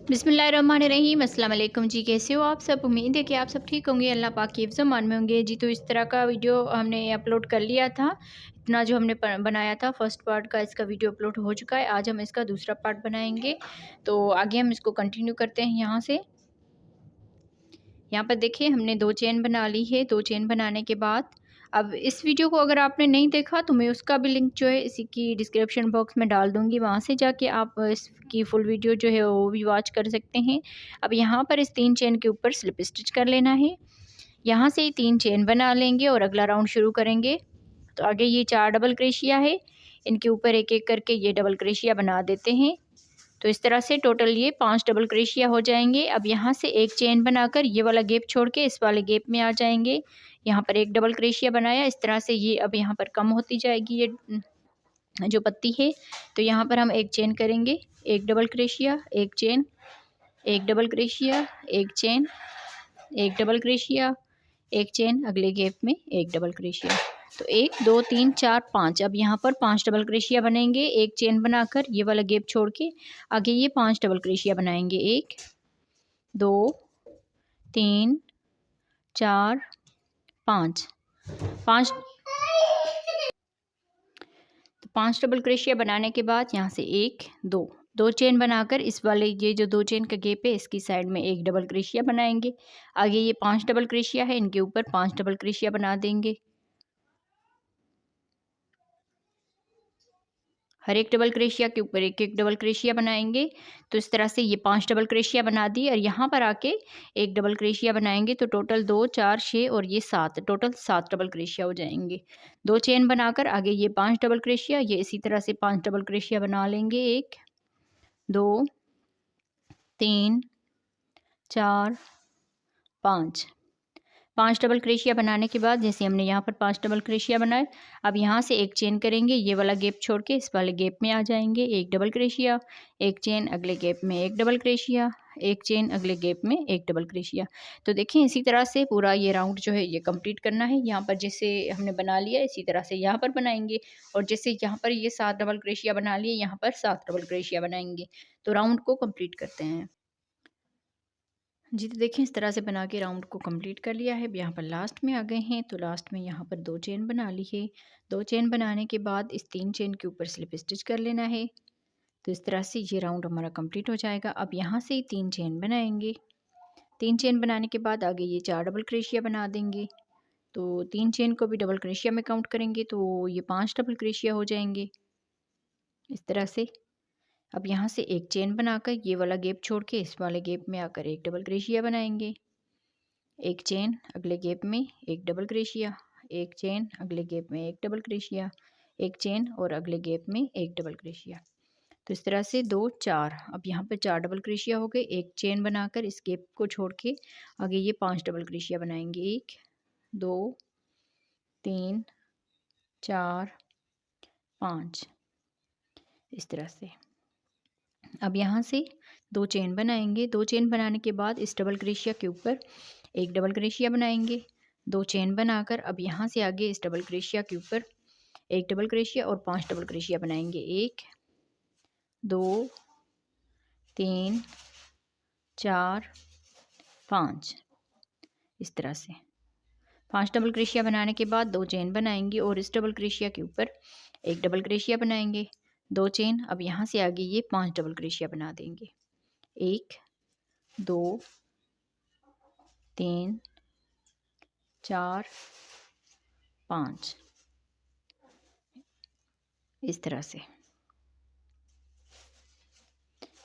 बिस्मिल्लाहिर्रहमानिर्रहीम। अस्सलाम वालेकुम जी, कैसे हो आप सब? उम्मीद है कि आप सब ठीक होंगे, अल्लाह पाक की हिफ़्ज़-ओ-मान में होंगे जी। तो इस तरह का वीडियो हमने अपलोड कर लिया था। इतना जो हमने बनाया था फर्स्ट पार्ट का, इसका वीडियो अपलोड हो चुका है। आज हम इसका दूसरा पार्ट बनाएंगे, तो आगे हम इसको कंटिन्यू करते हैं यहाँ से। यहाँ पर देखिए हमने 2 चेन बना ली है। 2 चेन बनाने के बाद अब इस वीडियो को अगर आपने नहीं देखा तो मैं उसका भी लिंक जो है इसी की डिस्क्रिप्शन बॉक्स में डाल दूँगी, वहाँ से जाके आप इसकी फुल वीडियो जो है वो भी वॉच कर सकते हैं। अब यहाँ पर इस 3 चेन के ऊपर स्लिप स्टिच कर लेना है। यहाँ से ही 3 चेन बना लेंगे और अगला राउंड शुरू करेंगे। तो आगे ये 4 डबल क्रोशिया है, इनके ऊपर एक-एक करके ये डबल क्रोशिया बना देते हैं। तो इस तरह से टोटल ये 5 डबल क्रोशिया हो जाएंगे। अब यहाँ से एक चेन बनाकर ये वाला गैप छोड़ के इस वाले गैप में आ जाएंगे। यहाँ पर एक डबल क्रोशिया बनाया, इस तरह से ये अब यहाँ पर कम होती जाएगी ये जो पत्ती है। तो यहाँ पर हम एक चेन करेंगे, एक डबल क्रोशिया, एक चेन, एक डबल क्रोशिया, एक चेन, एक डबल क्रोशिया, एक चेन, अगले गैप में एक डबल क्रोशिया। तो 1 2 3 4 5, अब यहाँ पर 5 डबल क्रोशिया बनेंगे। एक चेन बनाकर ये वाला गैप छोड़ के आगे ये 5 डबल क्रोशिया बनाएंगे। 1 2 3 4 5 5 तो 5 डबल क्रोशिया बनाने के बाद यहाँ से 1 2 2 चेन बनाकर इस वाले ये जो 2 चेन का गैप है इसकी साइड में एक डबल क्रोशिया बनाएंगे। आगे ये 5 डबल क्रोशिया है, इनके ऊपर 5 डबल क्रोशिया बना देंगे। हर एक डबल क्रोशिया के ऊपर एक-एक डबल क्रोशिया बनाएंगे। तो इस तरह से ये 5 डबल क्रोशिया बना दी और यहाँ पर आके एक डबल क्रोशिया बनाएंगे। तो टोटल 2 4 6 और ये 7, टोटल 7 डबल क्रोशिया हो जाएंगे। 2 चेन बनाकर आगे ये 5 डबल क्रोशिया, ये इसी तरह से 5 डबल क्रोशिया बना लेंगे। 1 2 3 4 5 5 डबल क्रोशिया बनाने के बाद जैसे हमने यहाँ पर 5 डबल क्रोशिया बनाए, अब यहाँ से एक चेन करेंगे, ये वाला गैप छोड़ के इस वाले गैप में आ जाएंगे। एक डबल क्रोशिया, एक चेन, अगले गैप में एक डबल क्रोशिया, एक चेन, अगले गैप में एक डबल क्रोशिया। तो देखिए इसी तरह से पूरा ये राउंड जो है ये कंप्लीट करना है। यहाँ पर जैसे हमने बना लिया इसी तरह से यहाँ पर बनाएंगे, और जैसे यहाँ पर ये 7 डबल क्रोशिया बना लिए, यहाँ पर 7 डबल क्रोशिया बनाएंगे। तो राउंड को कंप्लीट करते हैं जी। तो देखिए इस तरह से बना के राउंड को कंप्लीट कर लिया है। अब यहाँ पर लास्ट में आ गए हैं, तो लास्ट में यहाँ पर 2 चेन बना ली है। 2 चेन बनाने के बाद इस 3 चेन के ऊपर स्लिप स्टिच कर लेना है। तो इस तरह से ये राउंड हमारा कंप्लीट हो जाएगा। अब यहाँ से ही 3 चेन बनाएंगे। 3 चेन बनाने के बाद आगे ये 4 डबल क्रोशिया बना देंगे। तो 3 चेन को भी डबल क्रोशिया में काउंट करेंगे तो ये 5 डबल क्रोशिया हो जाएंगे इस तरह से। अब यहाँ से एक चेन बनाकर ये वाला गैप छोड़ के इस वाले गैप में आकर एक डबल क्रोशिया बनाएंगे। एक चेन, अगले गैप में एक डबल क्रोशिया, एक चेन, अगले गैप में एक डबल क्रोशिया, एक चेन और अगले गैप में एक डबल क्रोशिया। तो इस तरह से 2 4, अब यहाँ पे 4 डबल क्रोशिया हो गए। एक चेन बनाकर इस गैप को छोड़ के आगे ये 5 डबल क्रोशिया बनाएंगे। 1 2 3 4 5 इस तरह से। अब यहाँ से 2 चेन बनाएंगे। 2 चेन बनाने के बाद इस डबल क्रोशिया के ऊपर एक डबल क्रोशिया बनाएंगे। 2 चेन बनाकर अब यहाँ से आगे इस डबल क्रोशिया के ऊपर एक डबल क्रोशिया और 5 डबल क्रोशिया बनाएंगे। 1 2 3 4 5 इस तरह से। 5 डबल क्रोशिया बनाने के बाद 2 चेन बनाएंगे और इस डबल क्रोशिया के ऊपर एक डबल क्रोशिया बनाएंगे। 2 चेन, अब यहाँ से आगे ये 5 डबल क्रोशिया बना देंगे। 1 2 3 4 5 इस तरह से।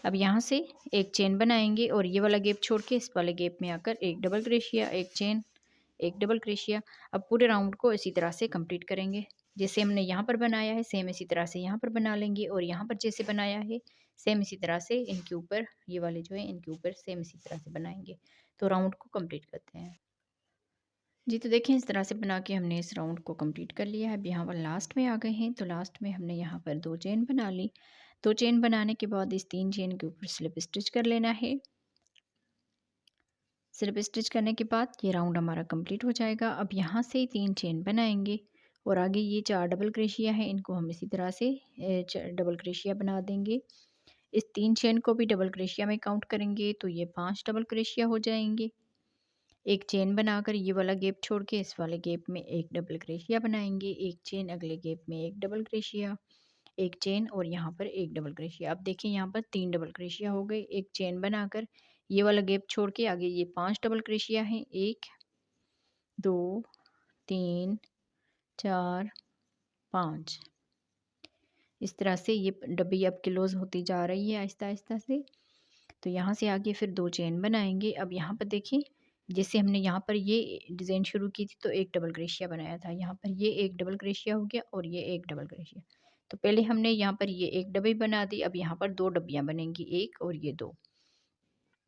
अब यहाँ से एक चेन बनाएंगे और ये वाला गैप छोड़ के इस वाले गैप में आकर एक डबल क्रोशिया, एक चेन, एक डबल क्रोशिया। अब पूरे राउंड को इसी तरह से कंप्लीट करेंगे। जैसे हमने यहाँ पर बनाया है सेम इसी तरह से यहाँ पर बना लेंगे, और यहाँ पर जैसे बनाया है सेम इसी तरह से इनके ऊपर, ये वाले जो है इनके ऊपर सेम इसी तरह से बनाएंगे। तो राउंड को कंप्लीट करते हैं जी। तो देखें इस तरह से बना के हमने इस राउंड को कंप्लीट कर लिया है। अब यहाँ पर लास्ट में आ गए हैं, तो लास्ट में हमने यहाँ पर 2 चेन बना ली। 2 चेन बनाने के बाद इस 3 चेन के ऊपर स्लिप स्टिच कर लेना है। स्लिप स्टिच करने के बाद ये राउंड हमारा कंप्लीट हो जाएगा। अब यहाँ से 3 चेन बनाएंगे और आगे ये 4 डबल क्रोशिया है, इनको हम इसी तरह से डबल क्रोशिया बना देंगे। इस 3 चेन को भी डबल क्रोशिया में काउंट करेंगे तो ये 5 डबल क्रोशिया हो जाएंगे। एक चेन बनाकर ये वाला गैप छोड़ के इस वाले गैप में एक डबल क्रोशिया बनाएंगे, एक चेन अगले गैप में एक डबल क्रोशिया, एक चेन और यहाँ पर एक डबल क्रोशिया। अब देखिए यहाँ पर 3 डबल क्रोशिया हो गए। एक चेन बनाकर ये वाला गैप छोड़ के आगे ये 5 डबल क्रोशिया हैं, 1 2 3 4 5। इस तरह से ये डब्बी अब क्लोज होती जा रही है आहिस्ता आहिस्ता से। तो यहाँ से आगे फिर 2 चेन बनाएंगे। अब यहाँ पर देखिए जैसे हमने यहाँ पर ये डिज़ाइन शुरू की थी तो एक डबल क्रोशिया बनाया था, यहाँ पर ये एक डबल क्रोशिया हो गया और ये एक डबल क्रोशिया। तो पहले हमने यहाँ पर ये एक डब्बी बना दी, अब यहाँ पर 2 डब्बियाँ बनेंगी, एक और ये 2।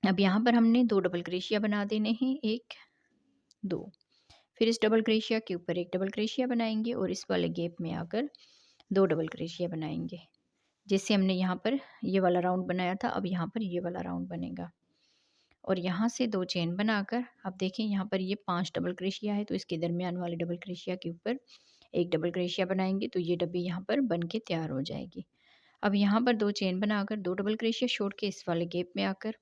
अब यहाँ पर हमने 2 डबल क्रोशिया बना देने हैं, 1 2। फिर इस डबल क्रोशिया के ऊपर एक डबल क्रोशिया बनाएंगे और इस वाले गैप में आकर 2 डबल क्रोशिया बनाएंगे। जैसे हमने यहाँ पर ये वाला राउंड बनाया था, अब यहाँ पर ये वाला राउंड बनेगा और यहाँ से 2 चेन बनाकर अब देखें यहाँ पर ये 5 डबल क्रोशिया है तो इसके दरमियान वाले डबल क्रोशिया के ऊपर एक डबल क्रोशिया बनाएंगे तो ये डब्बी यहाँ पर बन के तैयार हो जाएगी। अब यहाँ पर 2 चेन बनाकर 2 डबल क्रोशिया छोड़ के इस वाले गैप में आकर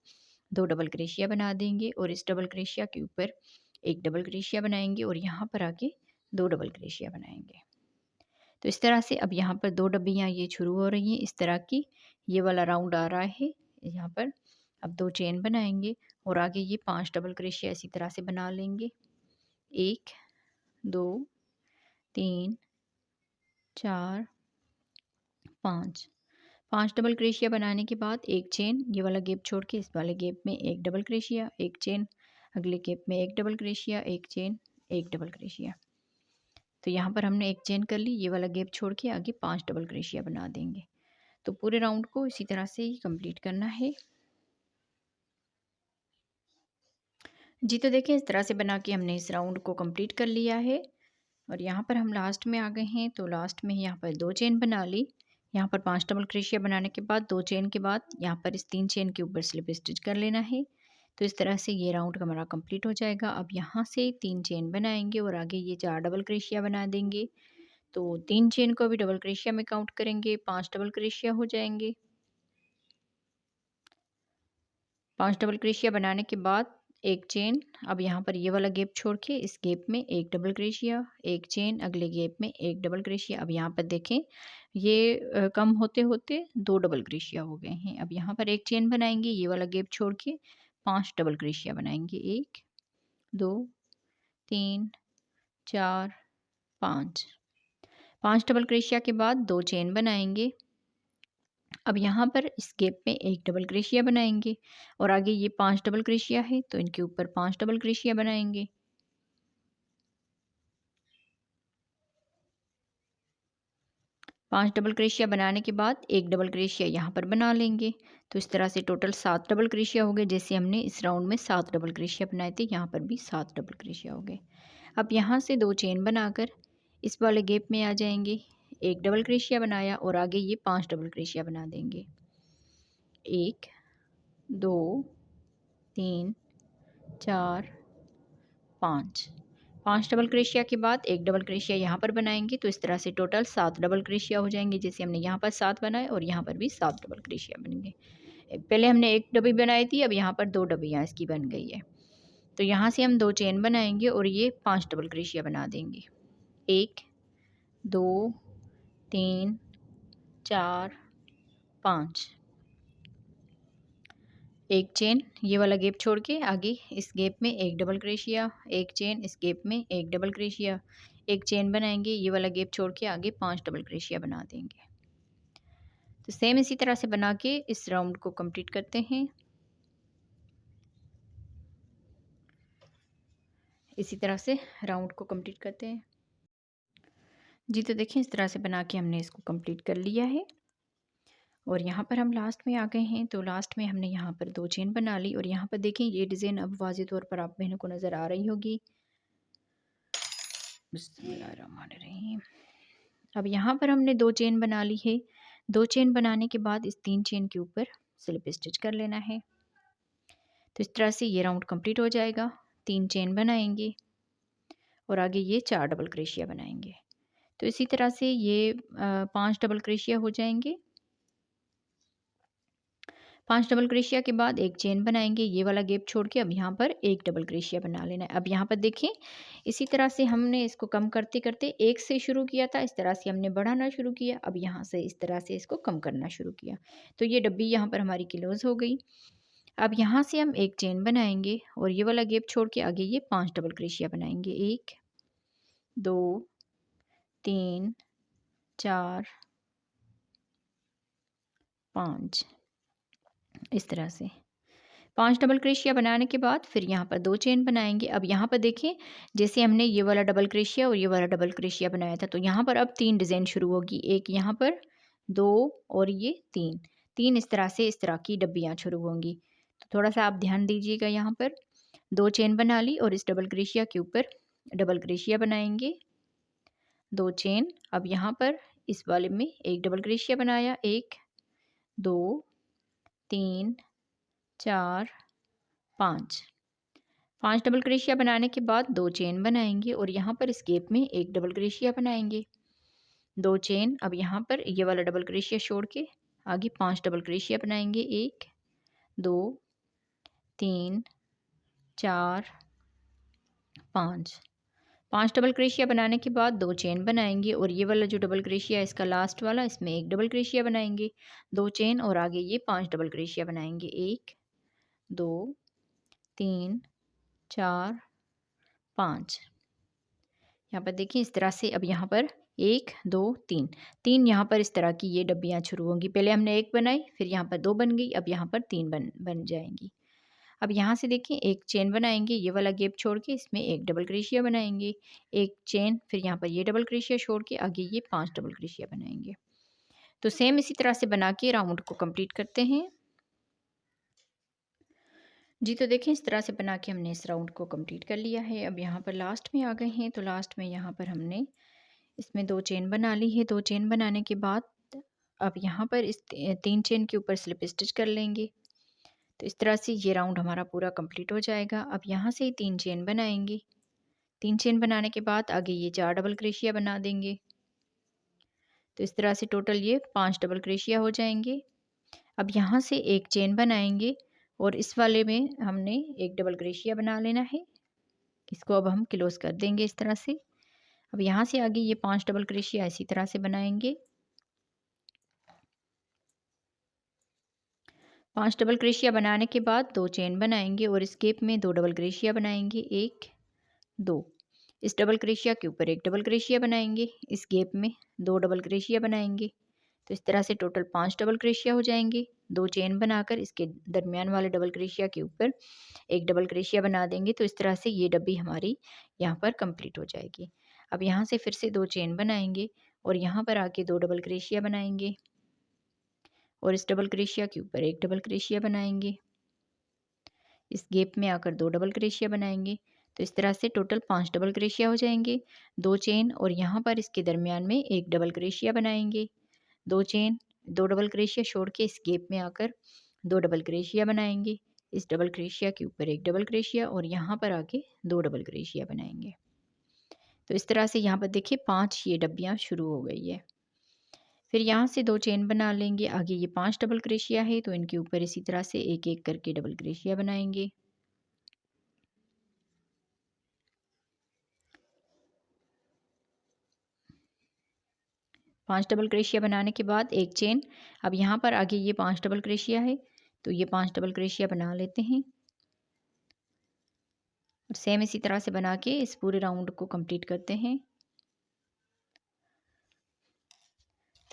2 डबल क्रोशिया बना देंगे और इस डबल क्रोशिया के ऊपर एक डबल क्रोशिया बनाएंगे और यहाँ पर आके 2 डबल क्रोशिया बनाएंगे। तो इस तरह से अब यहाँ पर 2 डब्बियाँ ये शुरू हो रही हैं इस तरह की, ये वाला राउंड आ रहा है यहाँ पर। अब 2 चेन बनाएंगे और आगे ये 5 डबल क्रोशिया इसी तरह से बना लेंगे, 1 2 3 4 5। 5 डबल क्रोशिया बनाने के बाद एक चेन, ये वाला गैप छोड़ के इस वाले गैप में एक डबल क्रोशिया, एक चेन अगले गैप में एक डबल क्रोशिया, एक चेन एक डबल क्रोशिया। तो यहाँ पर हमने एक चेन कर ली, ये वाला गैप छोड़ के आगे 5 डबल क्रोशिया बना देंगे। तो पूरे राउंड को इसी तरह से ही कंप्लीट करना है। जी तो देखिए इस तरह से बना के हमने इस राउंड को कंप्लीट कर लिया है और यहाँ पर हम लास्ट में आ गए हैं। तो लास्ट में यहाँ पर 2 चेन बना ली, यहाँ पर 5 डबल क्रोशिया बनाने के बाद 2 चेन के बाद यहाँ पर इस 3 चेन के ऊपर स्लिप स्टिच कर लेना है। तो इस तरह से ये राउंड हमारा कंप्लीट हो जाएगा। अब यहाँ से 3 चेन बनाएंगे और आगे ये 4 डबल क्रोशिया बना देंगे। तो 3 चेन को भी डबल क्रोशिया में काउंट करेंगे, 5 डबल क्रोशिया हो जाएंगे। 5 डबल क्रोशिया बनाने के बाद एक चेन, अब यहाँ पर ये वाला गैप छोड़ के इस गैप में एक डबल क्रोशिया, एक चेन अगले गैप में एक डबल क्रोशिया। अब यहाँ पर देखें ये कम होते होते 2 डबल क्रोशिया हो गए हैं। अब यहाँ पर एक चेन बनाएंगे, ये वाला गैप छोड़ के 5 डबल क्रोशिया बनाएंगे, 1 2 3 4 5। 5 डबल क्रोशिया के बाद 2 चेन बनाएंगे। अब यहाँ पर इस गैप में एक डबल क्रोशिया बनाएंगे और आगे ये 5 डबल क्रोशिया है तो इनके ऊपर 5 डबल क्रोशिया बनाएंगे। 5 डबल क्रोशिया बनाने के बाद एक डबल क्रोशिया यहाँ पर बना लेंगे। तो इस तरह से टोटल 7 डबल क्रोशिया हो गए। जैसे हमने इस राउंड में 7 डबल क्रोशिया बनाए थे, यहाँ पर भी 7 डबल क्रोशिया हो गए। अब यहाँ से 2 चेन बनाकर इस वाले गैप में आ जाएंगे, एक डबल क्रोशिया बनाया और आगे ये 5 डबल क्रोशिया बना देंगे, 1 2 3 4 5। 5 डबल क्रोशिया के बाद एक डबल क्रोशिया यहाँ पर बनाएंगे। तो इस तरह से टोटल 7 डबल क्रोशिया हो जाएंगे। जैसे हमने यहाँ पर 7 बनाए और यहाँ पर भी 7 डबल क्रोशिया बनेंगे। पहले हमने एक डब्बी बनाई थी, अब यहाँ पर 2 डब्बियाँ इसकी बन गई है। तो यहाँ से हम 2 चेन बनाएंगे और ये 5 डबल क्रोशिया बना देंगे, 1 2 3 4 5। एक चेन, ये वाला गैप छोड़ के आगे इस गैप में एक डबल क्रोशिया, एक चेन इस गैप में एक डबल क्रोशिया, एक चेन बनाएंगे, ये वाला गैप छोड़ के आगे 5 डबल क्रोशिया बना देंगे। तो सेम इसी तरह से बना के इस राउंड को कंप्लीट करते हैं। इसी तरह से राउंड को कंप्लीट करते हैं। जी तो देखिए इस तरह से बना के हमने इसको कंप्लीट कर लिया है और यहाँ पर हम लास्ट में आ गए हैं। तो लास्ट में हमने यहाँ पर 2 चेन बना ली और यहाँ पर देखें ये डिज़ाइन अब वाज़ेह तौर पर आप बहनों को नज़र आ रही होगी। बिस्मिल्लाहिर्रहमानिर्रहीम। अब यहाँ पर हमने 2 चेन बना ली है। 2 चेन बनाने के बाद इस 3 चेन के ऊपर स्लिप स्टिच कर लेना है। तो इस तरह से ये राउंड कंप्लीट हो जाएगा। 3 चेन बनाएंगे और आगे ये 4 डबल क्रोशिया बनाएंगे। तो इसी तरह से ये 5 डबल क्रोशिया हो जाएंगे। 5 डबल क्रोशिया के बाद एक चेन बनाएंगे, ये वाला गैप छोड़ के अब यहाँ पर एक डबल क्रोशिया बना लेना है। अब यहाँ पर देखें, इसी तरह से हमने इसको कम करते करते एक से शुरू किया था, इस तरह से हमने बढ़ाना शुरू किया, अब यहाँ से इस तरह से इसको कम करना शुरू किया, तो ये डब्बी यहाँ पर हमारी क्लोज हो गई। अब यहाँ से हम एक चेन बनाएंगे और ये वाला गैप छोड़ के आगे ये 5 डबल क्रोशिया बनाएंगे, 1 2 3 4 5, इस तरह से 5 डबल क्रोशिया बनाने के बाद फिर यहाँ पर 2 चेन बनाएंगे। अब यहाँ पर देखें, जैसे हमने ये वाला डबल क्रोशिया और ये वाला डबल क्रोशिया बनाया था, तो यहाँ पर अब 3 डिज़ाइन शुरू होगी, एक यहाँ पर, 2 और ये 3, 3 इस तरह से इस तरह की डब्बियाँ शुरू होंगी। तो थोड़ा सा आप ध्यान दीजिएगा, यहाँ पर 2 चेन बना ली और इस डबल क्रोशिया के ऊपर डबल क्रोशिया बनाएंगे, 2 चेन। अब यहाँ पर इस वाले में एक डबल क्रोशिया बनाया, 1 2 3 4 5, 5 डबल क्रोशिया बनाने के बाद 2 चेन बनाएंगे और यहाँ पर इस गैप में एक डबल क्रोशिया बनाएंगे, 2 चेन। अब यहाँ पर ये वाला डबल क्रोशिया छोड़ के आगे 5 डबल क्रोशिया बनाएंगे, 1 2 3 4 5, 5 डबल क्रोशिया बनाने के बाद 2 चेन बनाएंगे और ये वाला जो डबल क्रोशिया है इसका लास्ट वाला, इसमें एक डबल क्रोशिया बनाएंगे, 2 चेन और आगे ये 5 डबल क्रोशिया बनाएंगे, 1 2 3 4 5। यहाँ पर देखिए इस तरह से, अब यहाँ पर 1 2 3, 3 यहाँ पर इस तरह की ये डब्बियाँ शुरू होंगी। पहले हमने एक बनाई, फिर यहाँ पर 2 बन गई, अब यहाँ पर 3 बन जाएंगी। अब यहाँ से देखिए एक चेन बनाएंगे, ये वाला गैप छोड़ के इसमें एक डबल क्रोशिया बनाएंगे, एक चेन, फिर यहाँ पर ये डबल क्रोशिया छोड़ के आगे ये 5 डबल क्रोशिया बनाएंगे। तो सेम इसी तरह से बना के राउंड को कंप्लीट करते हैं जी। तो देखें इस तरह से बना के हमने इस राउंड को कंप्लीट कर लिया है। अब यहाँ पर लास्ट में आ गए हैं, तो लास्ट में यहाँ पर हमने इसमें 2 चेन बना ली है। 2 चेन बनाने के बाद अब यहाँ पर इस 3 चेन के ऊपर स्लिप स्टिच कर लेंगे, तो इस तरह से ये राउंड हमारा पूरा कंप्लीट हो जाएगा। अब यहाँ से 3 चेन बनाएंगे, 3 चेन बनाने के बाद आगे ये 4 डबल क्रोशिया बना देंगे, तो इस तरह से टोटल ये 5 डबल क्रोशिया हो जाएंगे। अब यहाँ से एक चेन बनाएंगे और इस वाले में हमने एक डबल क्रोशिया बना लेना है, इसको अब हम क्लोज कर देंगे इस तरह से। अब यहाँ से आगे ये 5 डबल क्रोशिया इसी तरह से बनाएंगे, 5 डबल क्रोशिया बनाने के बाद 2 चेन बनाएंगे और इस गैप में 2 डबल क्रोशिया बनाएंगे, 1 2, इस डबल क्रोशिया के ऊपर एक डबल क्रोशिया बनाएंगे, इस गैप में 2 डबल क्रोशिया बनाएंगे, तो इस तरह से टोटल 5 डबल क्रोशिया हो जाएंगे। 2 चेन बनाकर इसके दरमियान वाले डबल क्रोशिया के ऊपर एक डबल क्रोशिया बना देंगे, तो इस तरह से ये डब्बी हमारी यहाँ पर कंप्लीट हो जाएगी। अब यहाँ से फिर से 2 चेन बनाएंगे और यहाँ पर आके 2 डबल क्रोशिया बनाएंगे और इस डबल क्रोशिया के ऊपर एक डबल क्रोशिया बनाएंगे, इस गैप में आकर 2 डबल क्रोशिया बनाएंगे, तो इस तरह से टोटल 5 डबल क्रोशिया हो जाएंगे। 2 चेन और यहाँ पर इसके दरमियान में एक डबल क्रोशिया बनाएंगे, 2 चेन 2 डबल क्रोशिया छोड़ के इस गैप में आकर 2 डबल क्रोशिया बनाएंगे, इस डबल क्रोशिया के ऊपर एक डबल क्रोशिया और यहाँ पर आके 2 डबल क्रोशिया बनाएंगे, तो इस तरह से यहाँ पर देखिए 5 ये डब्बियाँ शुरू हो गई है। फिर यहाँ से 2 चेन बना लेंगे, आगे ये 5 डबल क्रोशिया है, तो इनके ऊपर इसी तरह से एक एक करके डबल क्रोशिया बनाएंगे, पांच डबल क्रोशिया बनाने के बाद एक चेन। अब यहाँ पर आगे ये 5 डबल क्रोशिया है, तो ये 5 डबल क्रोशिया बना लेते हैं और सेम इसी तरह से बना के इस पूरे राउंड को कंप्लीट करते हैं।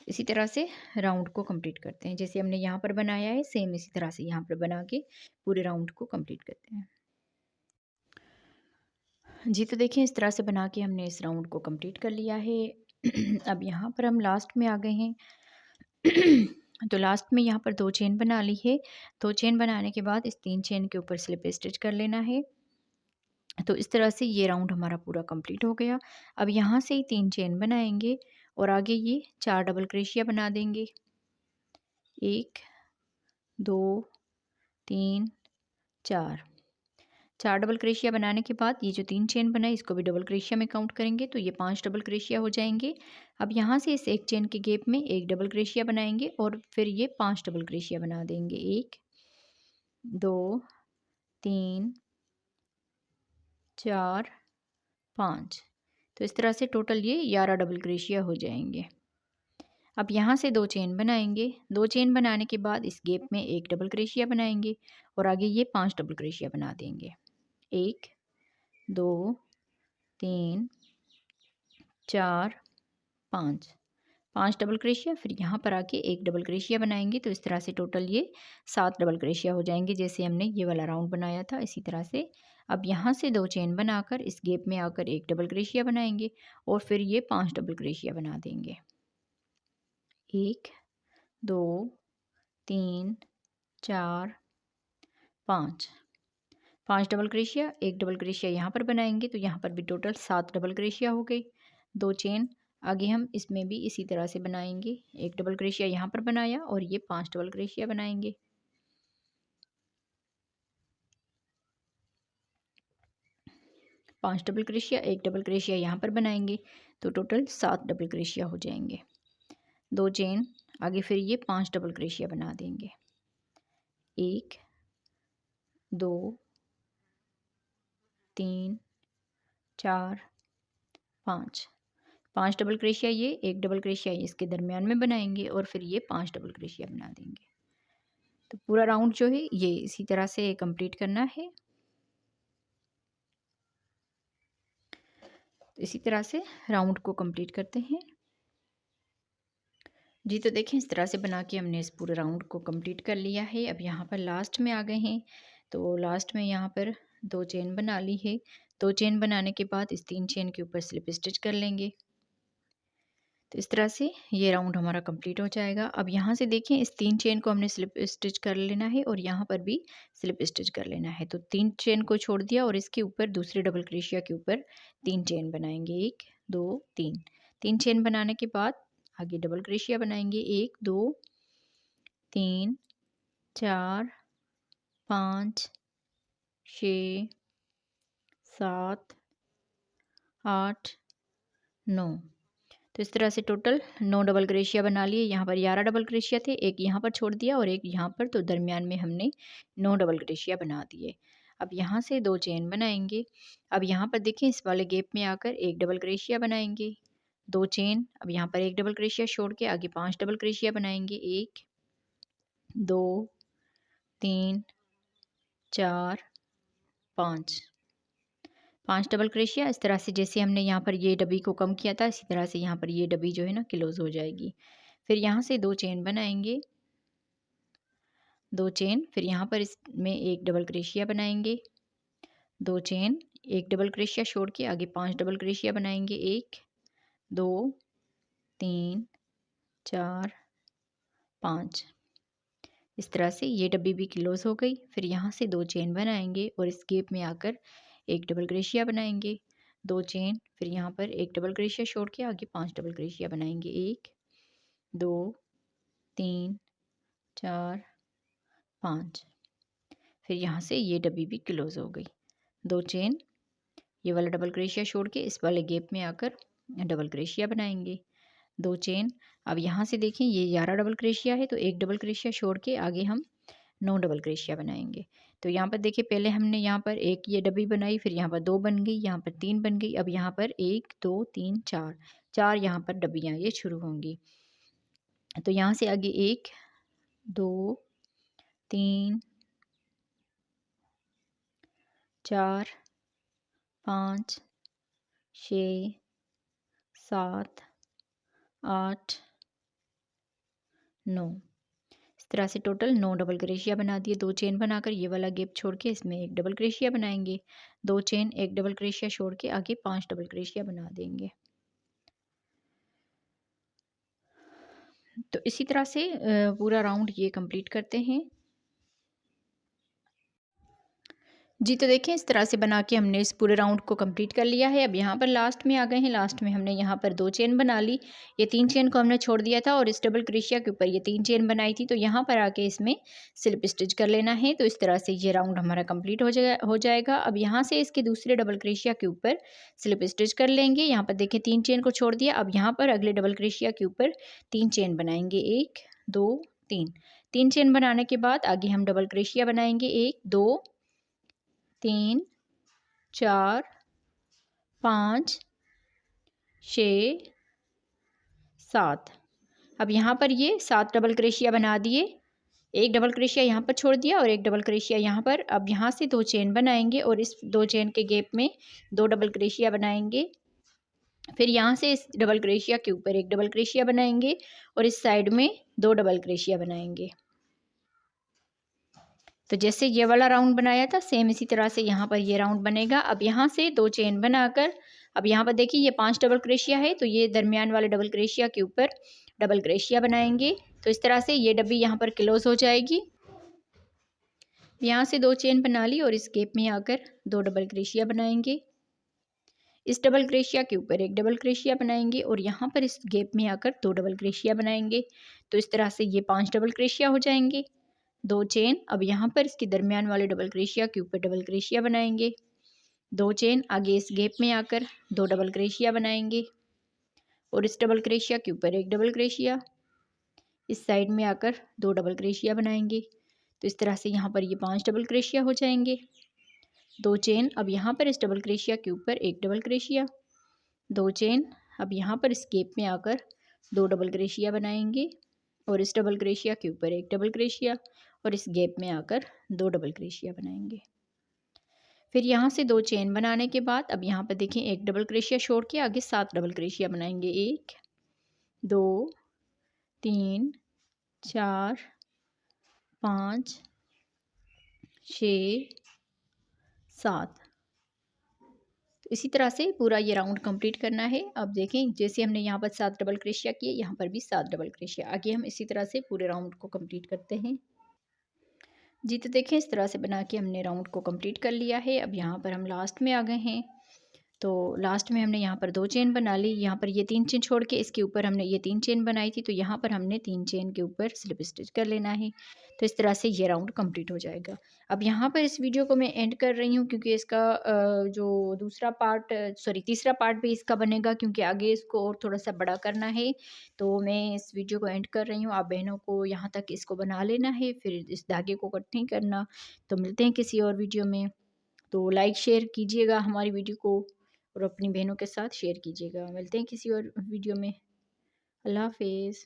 इसी तरह से राउंड को कंप्लीट करते हैं, जैसे हमने यहाँ पर बनाया है सेम इसी तरह से यहाँ पर बना के पूरे राउंड को कंप्लीट करते हैं जी। तो देखिए इस तरह से बना के हमने इस राउंड को कंप्लीट कर लिया है। अब यहाँ पर हम लास्ट में आ गए हैं। तो लास्ट में यहाँ पर 2 चेन बना ली है। 2 चेन बनाने के बाद इस 3 चेन के ऊपर स्लिप स्टिच कर लेना है, तो इस तरह से ये राउंड हमारा पूरा कंप्लीट हो गया। अब यहाँ से ही 3 चेन बनाएंगे और आगे ये 4 डबल क्रोशिया बना देंगे, 1 2 3 4, 4 डबल क्रोशिया बनाने के बाद ये जो 3 चेन बनाए इसको भी डबल क्रोशिया में काउंट करेंगे, तो ये 5 डबल क्रोशिया हो जाएंगे। अब यहाँ से इस एक चेन के गैप में एक डबल क्रोशिया बनाएंगे और फिर ये 5 डबल क्रोशिया बना देंगे, 1 2 3 4 5। तो इस तरह से टोटल ये 11 डबल क्रोशिया हो जाएंगे। अब यहाँ से 2 चेन बनाएंगे। 2 चेन बनाने के बाद इस गैप में एक डबल क्रोशिया बनाएंगे और आगे ये 5 डबल क्रोशिया बना देंगे। 1 2 3 4 5 5 डबल क्रोशिया, फिर यहाँ पर आके एक डबल क्रोशिया बनाएंगे। तो इस तरह से टोटल ये 7 डबल क्रोशिया हो जाएंगे, जैसे हमने ये वाला राउंड बनाया था इसी तरह से। अब यहाँ से 2 चेन बनाकर इस गैप में आकर एक डबल क्रोशिया बनाएंगे और फिर ये 5 डबल क्रोशिया बना देंगे। 1 2 3 4 5 5 डबल क्रोशिया, एक डबल क्रोशिया यहाँ पर बनाएंगे। तो यहाँ पर भी टोटल 7 डबल क्रोशिया हो गई। 2 चेन आगे हम इसमें भी इसी तरह से बनाएंगे। एक डबल क्रोशिया यहाँ पर बनाया और ये 5 डबल क्रोशिया बनाएंगे। 5 डबल क्रोशिया, एक डबल क्रोशिया यहाँ पर बनाएंगे। तो टोटल 7 डबल क्रोशिया हो जाएंगे। 2 चेन आगे फिर ये 5 डबल क्रोशिया बना देंगे। 1 2 3 4 5 5 डबल क्रोशिया ये, एक डबल क्रोशिया इसके दरमियान में बनाएंगे और फिर ये 5 डबल क्रोशिया बना देंगे। तो पूरा राउंड जो है ये इसी तरह से कंप्लीट करना है। इसी तरह से राउंड को कंप्लीट करते हैं जी। तो देखें इस तरह से बना के हमने इस पूरे राउंड को कंप्लीट कर लिया है। अब यहाँ पर लास्ट में आ गए हैं। तो लास्ट में यहाँ पर 2 चेन बना ली है। 2 चेन बनाने के बाद इस 3 चेन के ऊपर स्लिप स्टिच कर लेंगे। तो इस तरह से ये राउंड हमारा कंप्लीट हो जाएगा। अब यहाँ से देखें इस 3 चेन को हमने स्लिप स्टिच कर लेना है और यहाँ पर भी स्लिप स्टिच कर लेना है। तो 3 चेन को छोड़ दिया और इसके ऊपर दूसरे डबल क्रोशिया के ऊपर 3 चेन बनाएंगे। 1 2 3 3 चेन बनाने के बाद आगे डबल क्रोशिया बनाएंगे। 1 2 3 4 5 6 7 8 9। तो इस तरह से टोटल 9 डबल क्रोशिया बना लिए। यहाँ पर 11 डबल क्रोशिया थे, एक यहाँ पर छोड़ दिया और एक यहाँ पर, तो दरमियान में हमने 9 डबल क्रोशिया बना दिए। अब यहाँ से 2 चेन बनाएंगे। अब यहाँ पर देखें इस वाले गैप में आकर एक डबल क्रोशिया बनाएंगे। 2 चेन, अब यहाँ पर एक डबल क्रोशिया छोड़ के आगे 5 डबल क्रोशिया बनाएंगे। 1 2 3 4 5 5 डबल क्रोशिया। इस तरह से जैसे हमने यहाँ पर ये डबी को कम किया था, इसी तरह से यहाँ पर ये डबी जो है ना क्लोज हो जाएगी। फिर यहाँ से 2 चेन बनाएंगे। 2 चेन, फिर यहाँ पर इसमें एक डबल क्रोशिया बनाएंगे। 2 चेन, एक डबल क्रोशिया छोड़ के आगे 5 डबल क्रोशिया बनाएंगे। 1 2 3 4 5। इस तरह से ये डब्बी भी क्लोज हो गई। फिर यहाँ से 2 चेन बनाएंगे और इस गैप में आकर एक डबल क्रोशिया बनाएंगे। 2 चेन, फिर यहाँ पर एक डबल क्रोशिया छोड़ के आगे 5 डबल क्रोशिया बनाएंगे। 1 2 3 4 5। फिर यहाँ से ये डब्बी भी क्लोज हो गई। 2 चेन, ये वाला डबल क्रोशिया छोड़ के इस वाले गैप में आकर डबल क्रोशिया बनाएंगे। 2 चेन, अब यहाँ से देखें ये 11 डबल क्रोशिया है, तो एक डबल क्रोशिया छोड़ के आगे हम 9 डबल क्रोशिया बनाएंगे। तो यहाँ पर देखिए पहले हमने यहाँ पर एक ये डबी बनाई, फिर यहाँ पर 2 बन गई, यहाँ पर 3 बन गई। अब यहाँ पर 1 2 3 4 यहाँ पर डबियाँ ये शुरू होंगी। तो यहाँ से आगे 1 2 3 4 5 6 7 8 9। इस तरह से टोटल 9 डबल क्रोशिया बना दिए। 2 चेन बनाकर ये वाला गैप छोड़ के इसमें एक डबल क्रोशिया बनाएंगे। 2 चेन, एक डबल क्रोशिया छोड़ के आगे 5 डबल क्रोशिया बना देंगे। तो इसी तरह से पूरा राउंड ये कंप्लीट करते हैं जी। तो देखें इस तरह से बना के हमने इस पूरे राउंड को कंप्लीट कर लिया है। अब यहाँ पर लास्ट में आ गए हैं। लास्ट में हमने यहाँ पर 2 चेन बना ली। ये 3 चेन को हमने छोड़ दिया था और इस डबल क्रोशिया के ऊपर ये 3 चेन बनाई थी। तो यहाँ पर आके इसमें स्लिप स्टिच कर लेना है। तो इस तरह से ये राउंड हमारा कंप्लीट हो जाएगा। अब यहाँ से इसके दूसरे डबल क्रोशिया के ऊपर स्लिप स्टिच कर लेंगे। यहाँ पर देखें 3 चेन को छोड़ दिया। अब यहाँ पर अगले डबल क्रोशिया के ऊपर 3 चेन बनाएंगे। 1 2 3 3 चेन बनाने के बाद आगे हम डबल क्रोशिया बनाएंगे। 1 2 3 4 5 6 7। अब यहाँ पर ये 7 डबल क्रोशिया बना दिए। एक डबल क्रोशिया यहाँ पर छोड़ दिया और एक डबल क्रोशिया यहाँ पर। अब यहाँ से 2 चेन बनाएंगे और इस 2 चेन के गैप में 2 डबल क्रोशिया बनाएंगे। फिर यहाँ से इस डबल क्रोशिया के ऊपर एक डबल क्रोशिया बनाएंगे और इस साइड में 2 डबल क्रोशिया बनाएंगे। तो जैसे ये वाला राउंड बनाया था सेम इसी तरह से यहाँ पर ये राउंड बनेगा। अब यहाँ से 2 चेन बनाकर अब यहाँ पर देखिए ये 5 डबल क्रोशिया है, तो ये दरमियान वाले डबल क्रोशिया के ऊपर डबल क्रोशिया बनाएंगे। तो इस तरह से ये डब्बी यहाँ पर क्लोज हो जाएगी। यहाँ से 2 चेन बना ली और इस गैप में आकर 2 डबल क्रोशिया बनाएंगे। इस डबल क्रोशिया के ऊपर एक डबल क्रोशिया बनाएंगे और यहाँ पर इस गैप में आकर 2 डबल क्रोशिया बनाएंगे। तो इस तरह से ये 5 डबल क्रोशिया हो जाएंगे। 2 चेन अब यहाँ पर इसके दरमियान वाले डबल क्रोशिया के ऊपर डबल क्रोशिया बनाएंगे। 2 चेन आगे इस गैप में आकर 2 डबल क्रोशिया बनाएंगे और इस डबल क्रोशिया के ऊपर एक डबल क्रोशिया, इस साइड में आकर 2 डबल क्रोशिया बनाएंगे। तो इस तरह से यहाँ पर ये 5 डबल क्रोशिया हो जाएंगे। 2 चेन अब यहाँ पर इस डबल क्रोशिया के ऊपर एक डबल क्रोशिया, 2 चेन अब यहाँ पर इस गैप में आकर 2 डबल क्रोशिया बनाएंगे और इस डबल क्रोशिया के ऊपर एक डबल क्रोशिया और इस गैप में आकर 2 डबल क्रोशिया बनाएंगे। फिर यहाँ से 2 चेन बनाने के बाद अब यहाँ पर देखें एक डबल क्रोशिया छोड़ के आगे 7 डबल क्रोशिया बनाएंगे। 1 2 3 4 5 6 7। तो इसी तरह से पूरा ये राउंड कंप्लीट करना है। अब देखें जैसे हमने यहाँ पर 7 डबल क्रोशिया किए, यहाँ पर भी 7 डबल क्रोशिया। आगे हम इसी तरह से पूरे राउंड को कंप्लीट करते हैं। जी तो देखें इस तरह से बना के हमने राउंड को कंप्लीट कर लिया है। अब यहाँ पर हम लास्ट में आ गए हैं। तो लास्ट में हमने यहाँ पर 2 चेन बना ली। यहाँ पर ये 3 चेन छोड़ के इसके ऊपर हमने ये 3 चेन बनाई थी, तो यहाँ पर हमने 3 चेन के ऊपर स्लिप स्टिच कर लेना है। तो इस तरह से ये राउंड कंप्लीट हो जाएगा। अब यहाँ पर इस वीडियो को मैं एंड कर रही हूँ क्योंकि इसका जो तीसरा पार्ट भी इसका बनेगा, क्योंकि आगे इसको और थोड़ा सा बड़ा करना है। तो मैं इस वीडियो को एंड कर रही हूँ। आप बहनों को यहाँ तक इसको बना लेना है, फिर इस धागे को कट नहीं करना। तो मिलते हैं किसी और वीडियो में। तो लाइक शेयर कीजिएगा हमारी वीडियो को और अपनी बहनों के साथ शेयर कीजिएगा। मिलते हैं किसी और वीडियो में। अल्लाह हाफ़िज़।